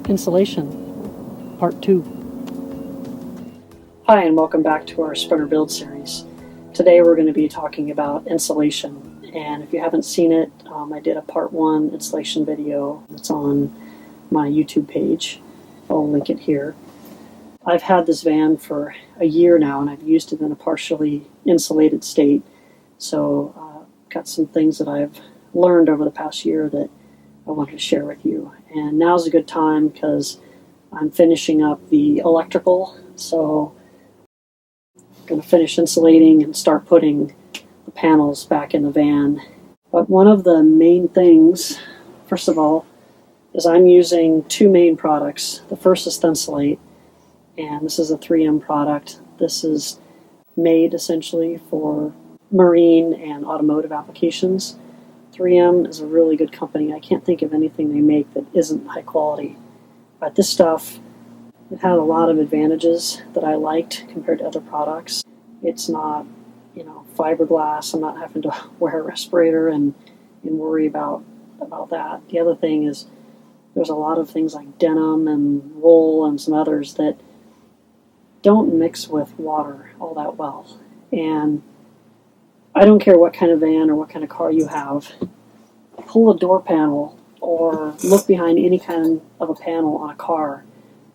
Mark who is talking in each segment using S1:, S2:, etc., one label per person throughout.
S1: Insulation, Part 2. Hi, and welcome back to our Sprinter Build series. Today we're going to be talking about insulation, and if you haven't seen it, I did a Part 1 installation video. It's on my YouTube page. I'll link it here. I've had this van for a year now, and I've used it in a partially insulated state, so got some things that I've learned over the past year that I wanted to share with you. And now's a good time because I'm finishing up the electrical, so I'm going to finish insulating and start putting the panels back in the van. But one of the main things, first of all, is I'm using two main products. The first is Thinsulate, and this is a 3M product. This is made essentially for marine and automotive applications. 3M is a really good company. I can't think of anything they make that isn't high quality. But this stuff, it had a lot of advantages that I liked compared to other products. It's not, fiberglass. I'm not having to wear a respirator and worry about that. The other thing is there's a lot of things like denim and wool and some others that don't mix with water all that well. And I don't care what kind of van or what kind of car you have, pull a door panel or look behind any kind of a panel on a car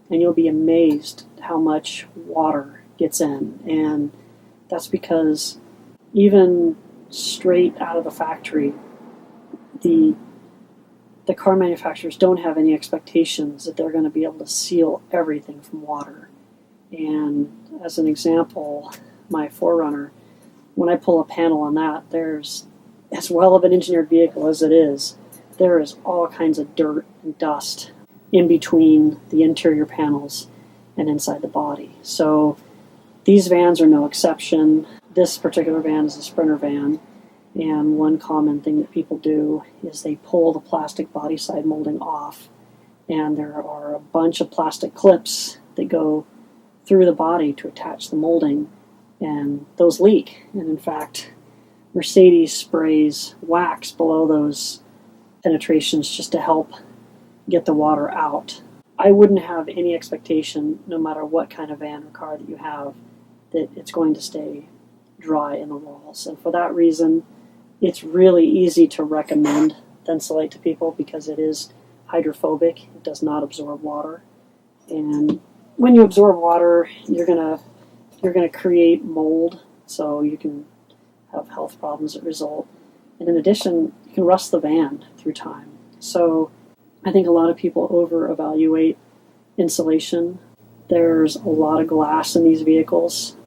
S1: and you'll be amazed how much water gets in. And that's because even straight out of the factory, the car manufacturers don't have any expectations that they're going to be able to seal everything from water. And as an example, my 4Runner, when I pull a panel on that, there's, as well of an engineered vehicle as it is, there is all kinds of dirt and dust in between the interior panels and inside the body. So these vans are no exception. This particular van is a Sprinter van, and one common thing that people do is they pull the plastic body side molding off, and there are a bunch of plastic clips that go through the body to attach the molding, and those leak. And in fact, Mercedes sprays wax below those penetrations just to help get the water out. I wouldn't have any expectation, no matter what kind of van or car that you have, that it's going to stay dry in the walls. And for that reason, it's really easy to recommend Thinsulate to people because it is hydrophobic. It does not absorb water. And when you absorb water, you're going to create mold, so you can have health problems that result. And in addition, you can rust the van through time. So I think a lot of people over-evaluate insulation. There's a lot of glass in these vehicles.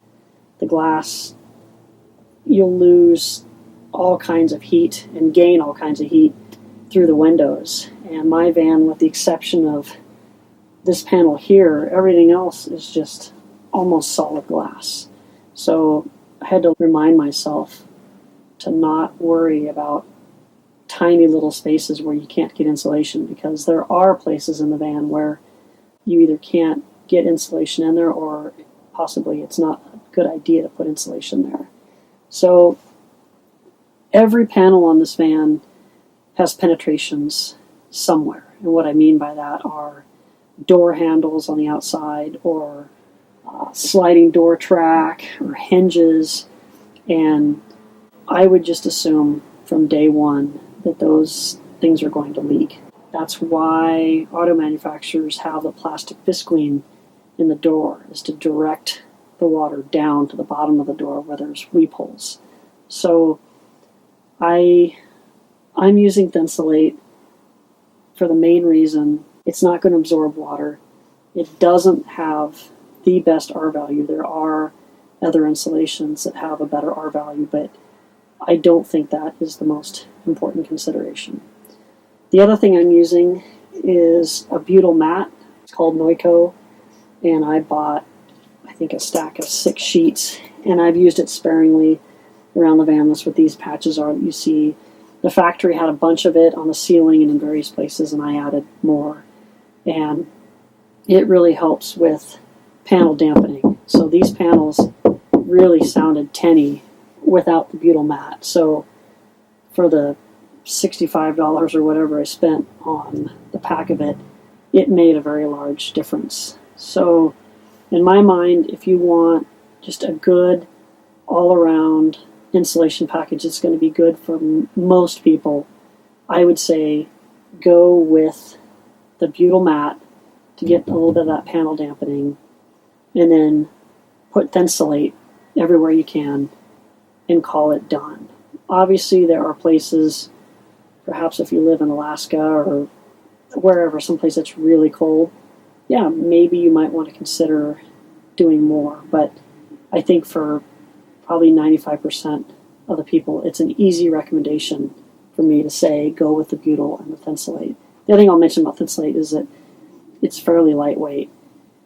S1: The glass, you'll lose all kinds of heat and gain all kinds of heat through the windows. And my van, with the exception of this panel here, everything else is just almost solid glass. So I had to remind myself to not worry about tiny little spaces where you can't get insulation, because there are places in the van where you either can't get insulation in there or possibly it's not a good idea to put insulation there. So every panel on this van has penetrations somewhere. And what I mean by that are door handles on the outside, or sliding door track, or hinges, and I would just assume from day one that those things are going to leak. That's why auto manufacturers have the plastic visqueen in the door, is to direct the water down to the bottom of the door where there's weep holes. So I'm using Thinsulate for the main reason it's not going to absorb water. It doesn't have the best R value. There are other insulations that have a better R value, but I don't think that is the most important consideration. The other thing I'm using is a Butyl mat. It's called Noiko, and I bought, I think, a stack of 6 sheets, and I've used it sparingly around the van. That's what these patches are that you see. The factory had a bunch of it on the ceiling and in various places, and I added more. And it really helps with panel dampening. So these panels really sounded tinny without the Butyl mat. So for the $65 or whatever I spent on the pack of it, it made a very large difference. So in my mind, if you want just a good all-around insulation package that's going to be good for most people, I would say go with the butyl mat to get a little bit of that panel dampening, and then put Thinsulate everywhere you can and call it done. Obviously, there are places, perhaps if you live in Alaska or wherever, someplace that's really cold, yeah, maybe you might want to consider doing more. But I think for probably 95% of the people, it's an easy recommendation for me to say go with the butyl and the Thinsulate. The other thing I'll mention about Thinsulate is that it's fairly lightweight.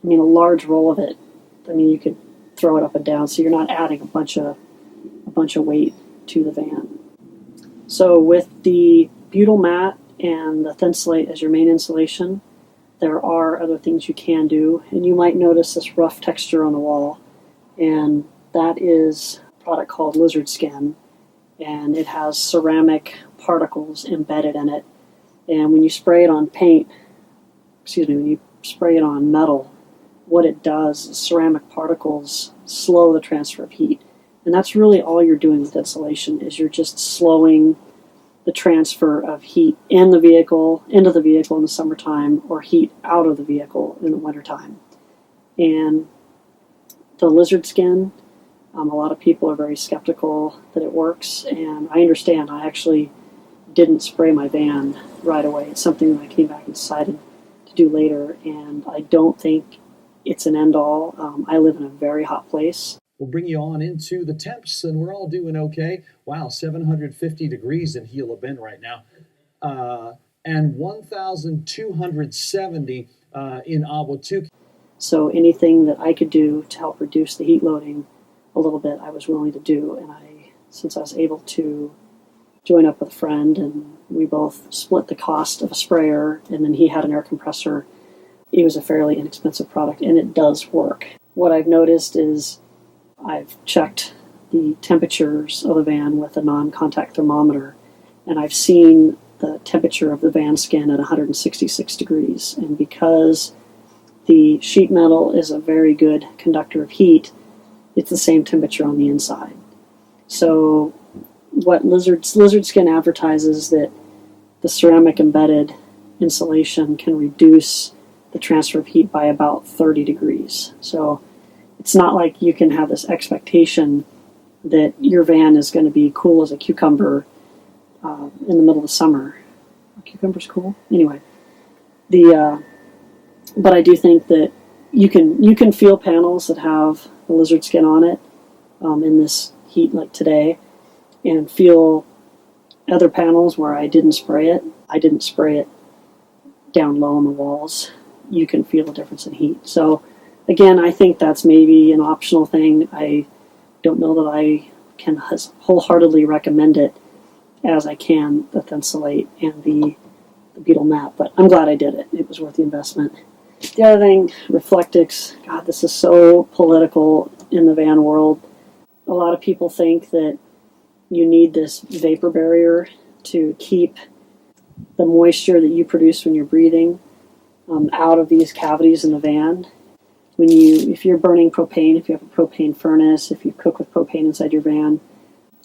S1: I mean, a large roll of it, I mean, you could throw it up and down, so you're not adding a bunch of weight to the van. So with the butyl mat and the Thinsulate as your main insulation, there are other things you can do, and you might notice this rough texture on the wall, and that is a product called lizard skin, and it has ceramic particles embedded in it. And when you spray it on when you spray it on metal, what it does is ceramic particles slow the transfer of heat. And that's really all you're doing with insulation, is you're just slowing the transfer of heat into the vehicle in the summertime, or heat out of the vehicle in the wintertime. And the lizard skin, a lot of people are very skeptical that it works, and I understand. I actually didn't spray my van right away. It's something that I came back and decided to do later, and I don't think it's an end-all. I live in a very hot place.
S2: We'll bring you on into the temps, and we're all doing okay. Wow, 750 degrees in Gila Bend right now, and 1,270 in Ahwatukee.
S1: So anything that I could do to help reduce the heat loading a little bit, I was willing to do. And since I was able to join up with a friend, and we both split the cost of a sprayer, and then he had an air compressor, it was a fairly inexpensive product, and it does work. What I've noticed is I've checked the temperatures of the van with a non-contact thermometer, and I've seen the temperature of the van skin at 166 degrees. And because the sheet metal is a very good conductor of heat, it's the same temperature on the inside. So what lizard skin advertises that the ceramic embedded insulation can reduce the transfer of heat by about 30 degrees. So it's not like you can have this expectation that your van is going to be cool as a cucumber in the middle of the summer. Are cucumbers cool? Anyway, but I do think that you can feel panels that have the lizard skin on it in this heat like today, and feel other panels where I didn't spray it. I didn't spray it down low on the walls. You can feel the difference in heat. So again, I think that's maybe an optional thing. I don't know that I can wholeheartedly recommend it as I can the Thinsulate and the butyl mat, but I'm glad I did it. It was worth the investment. The other thing, Reflectix, God, this is so political in the van world. A lot of people think that you need this vapor barrier to keep the moisture that you produce when you're breathing out of these cavities in the van. If you're burning propane, if you have a propane furnace, if you cook with propane inside your van,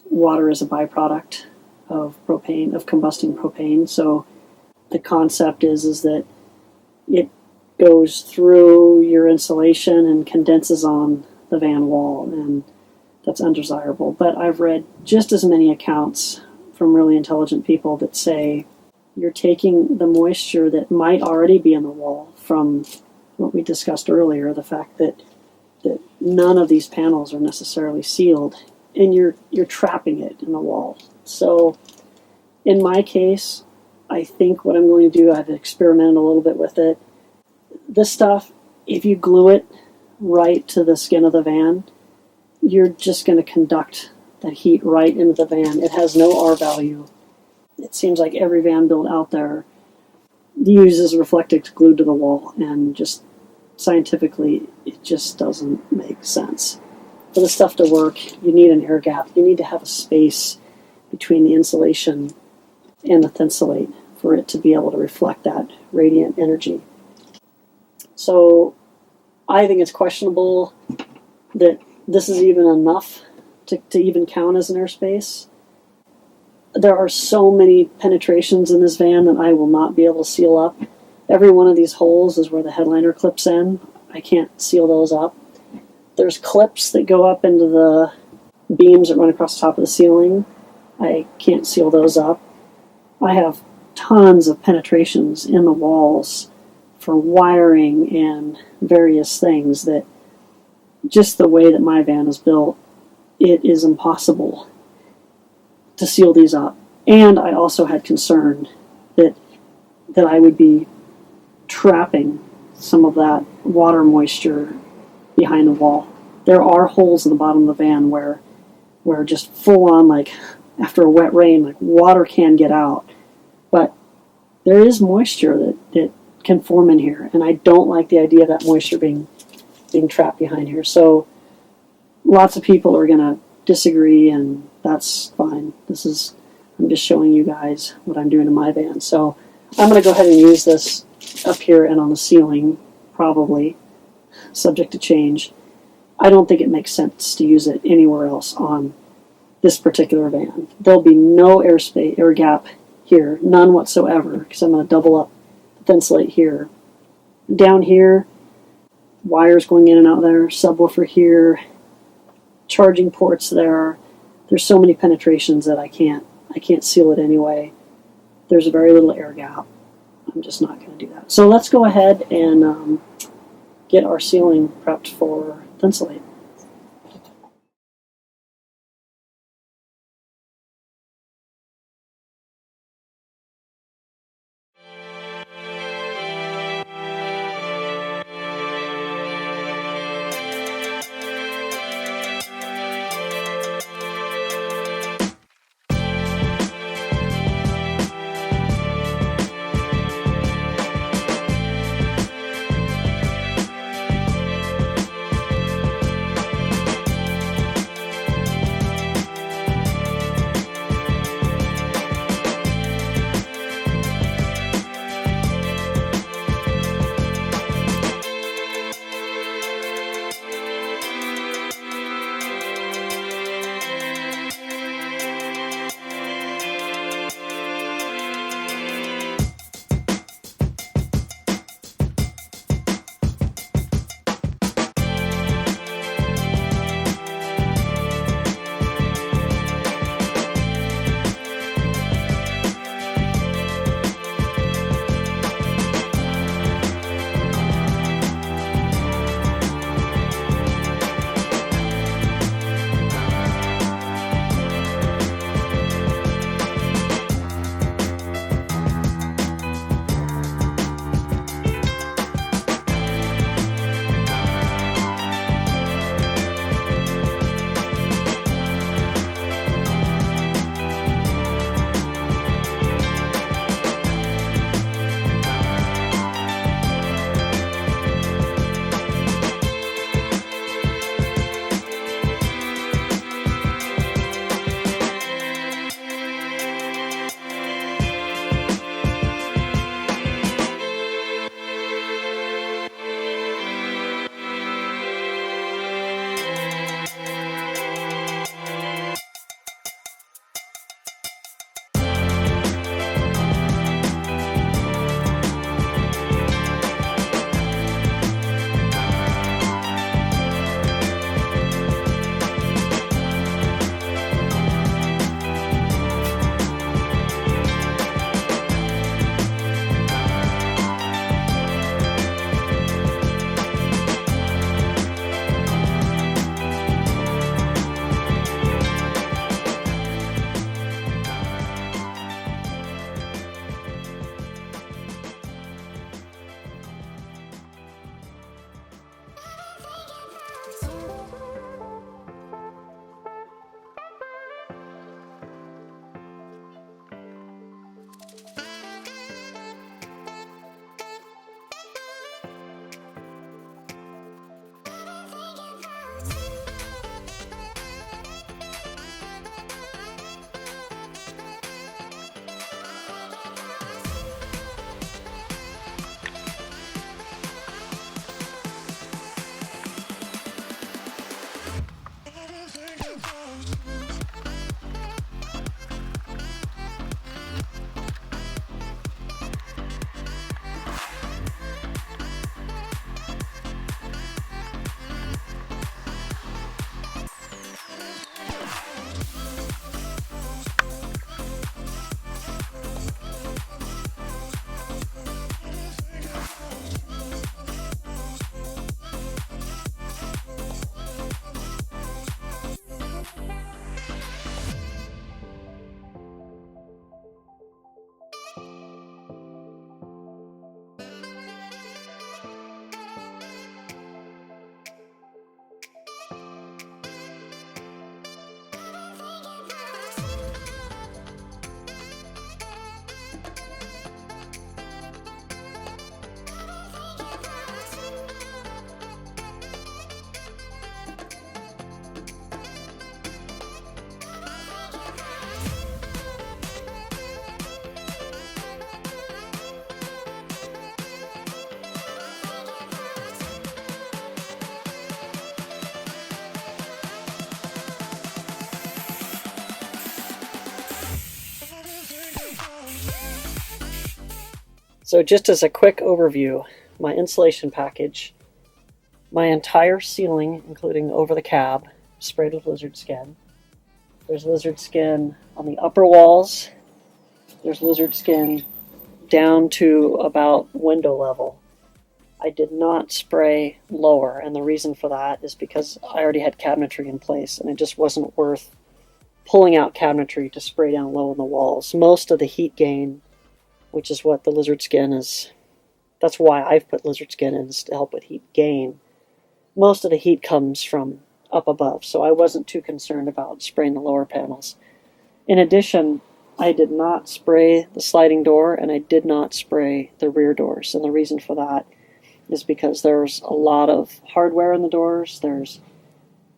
S1: water is a byproduct of propane, of combusting propane. So the concept is that it goes through your insulation and condenses on the van wall, and that's undesirable. But I've read just as many accounts from really intelligent people that say you're taking the moisture that might already be in the wall from what we discussed earlier, the fact that none of these panels are necessarily sealed, and you're trapping it in the wall. So in my case, I think what I'm going to do, I've experimented a little bit with it. This stuff, if you glue it right to the skin of the van, you're just going to conduct that heat right into the van. It has no R value. It seems like every van built out there uses Reflectix glued to the wall, and just scientifically, it just doesn't make sense. For the stuff to work, you need an air gap. You need to have a space between the insulation and the Thinsulate for it to be able to reflect that radiant energy. So I think it's questionable that this is even enough to even count as an airspace. There are so many penetrations in this van that I will not be able to seal up. Every one of these holes is where the headliner clips in. I can't seal those up. There's clips that go up into the beams that run across the top of the ceiling. I can't seal those up. I have tons of penetrations in the walls for wiring and various things that just the way that my van is built, it is impossible to seal these up. And I also had concern that I would be trapping some of that water moisture behind the wall. There are holes at the bottom of the van where just full on, like after a wet rain, like water can get out. But there is moisture that can form in here, and I don't like the idea of that moisture being trapped behind here. So lots of people are going to disagree, and that's fine. I'm just showing you guys what I'm doing in my van. So I'm going to go ahead and use this up here and on the ceiling, probably, subject to change. I don't think it makes sense to use it anywhere else on this particular van. There'll be no air gap here, none whatsoever, because I'm going to double up the Thinsulate here. Down here, wires going in and out there, subwoofer here, charging ports there. There's so many penetrations that I can't seal it anyway. There's very little air gap. I'm just not going to do that. So let's go ahead and get our ceiling prepped for Thinsulate. So just as a quick overview, my insulation package, my entire ceiling, including over the cab, sprayed with lizard skin. There's lizard skin on the upper walls. There's lizard skin down to about window level. I did not spray lower, and the reason for that is because I already had cabinetry in place, and it just wasn't worth pulling out cabinetry to spray down low on the walls. Most of the heat gain, which is what the lizard skin is, that's why I've put lizard skin in, is to help with heat gain. Most of the heat comes from up above, so I wasn't too concerned about spraying the lower panels. In addition, I did not spray the sliding door, and I did not spray the rear doors, and the reason for that is because there's a lot of hardware in the doors. There's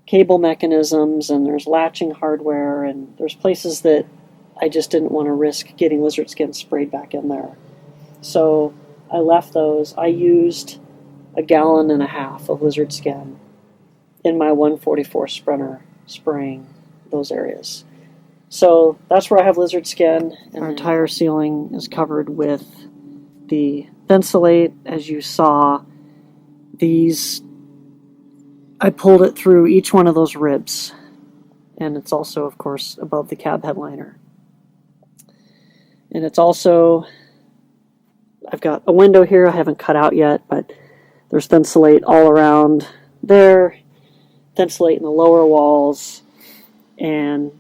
S1: cable mechanisms, and there's latching hardware, and there's places that I just didn't want to risk getting lizard skin sprayed back in there. So I left those. I used 1.5 gallons of lizard skin in my 144 Sprinter spraying those areas. So that's where I have lizard skin, and our entire ceiling is covered with the Thinsulate. As you saw, these, I pulled it through each one of those ribs, and it's also, of course, above the cab headliner. And it's also, I've got a window here I haven't cut out yet, but there's Thinsulate all around there, Thinsulate in the lower walls, and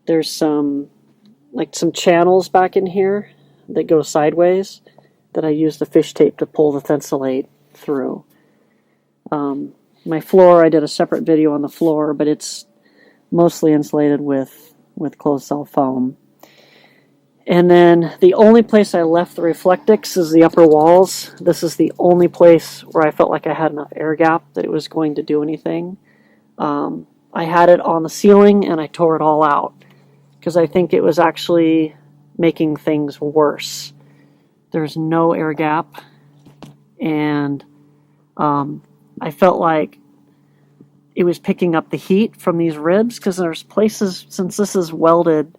S1: there's some channels back in here that go sideways that I use the fish tape to pull the Thinsulate through. My floor, I did a separate video on the floor, but it's mostly insulated with closed cell foam. And then the only place I left the Reflectix is the upper walls. This is the only place where I felt like I had enough air gap that it was going to do anything. I had it on the ceiling and I tore it all out because I think it was actually making things worse. There's no air gap, and I felt like it was picking up the heat from these ribs, because there's places, since this is welded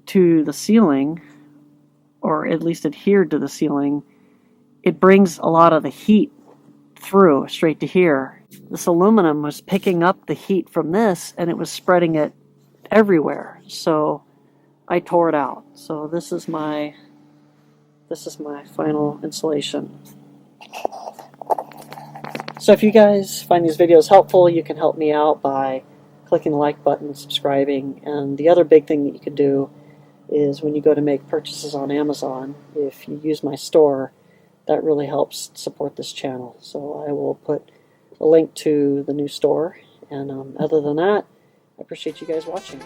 S1: to the ceiling, or at least adhered to the ceiling, it brings a lot of the heat through straight to here. This aluminum was picking up the heat from this, and it was spreading it everywhere. So I tore it out. So this is my final insulation. So if you guys find these videos helpful, you can help me out by clicking the like button, subscribing, and the other big thing that you can do is when you go to make purchases on Amazon, if you use my store, that really helps support this channel. So I will put a link to the new store, and other than that, I appreciate you guys watching.